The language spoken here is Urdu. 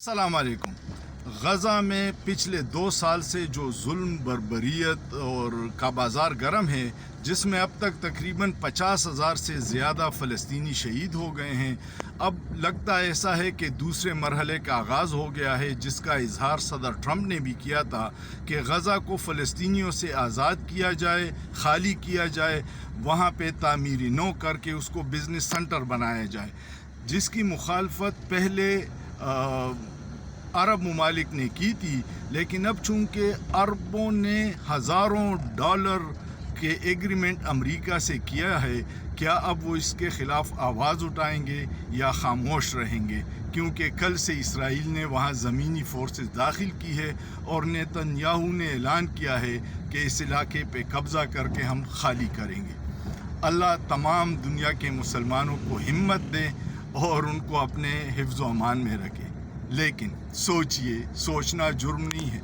السلام علیکم۔ غزہ میں پچھلے 2 سال سے جو ظلم بربریت اور کا بازار گرم ہے، جس میں اب تک تقریباً 50,000 سے زیادہ فلسطینی شہید ہو گئے ہیں، اب لگتا ایسا ہے کہ دوسرے مرحلے کا آغاز ہو گیا ہے، جس کا اظہار صدر ٹرمپ نے بھی کیا تھا کہ غزہ کو فلسطینیوں سے آزاد کیا جائے، خالی کیا جائے، وہاں پہ تعمیری نو کر کے اس کو بزنس سنٹر بنایا جائے، جس کی مخالفت پہلے عرب ممالک نے کی تھی، لیکن اب چونکہ عربوں نے ہزاروں ڈالر کے ایگریمنٹ امریکہ سے کیا ہے، کیا اب وہ اس کے خلاف آواز اٹھائیں گے یا خاموش رہیں گے؟ کیونکہ کل سے اسرائیل نے وہاں زمینی فورسز داخل کی ہے اور نیتن یاہو نے اعلان کیا ہے کہ اس علاقے پہ قبضہ کر کے ہم خالی کریں گے۔ اللہ تمام دنیا کے مسلمانوں کو ہمت دے اور ان کو اپنے حفظ و امان میں رکھے، لیکن سوچئے، سوچنا جرم نہیں ہے۔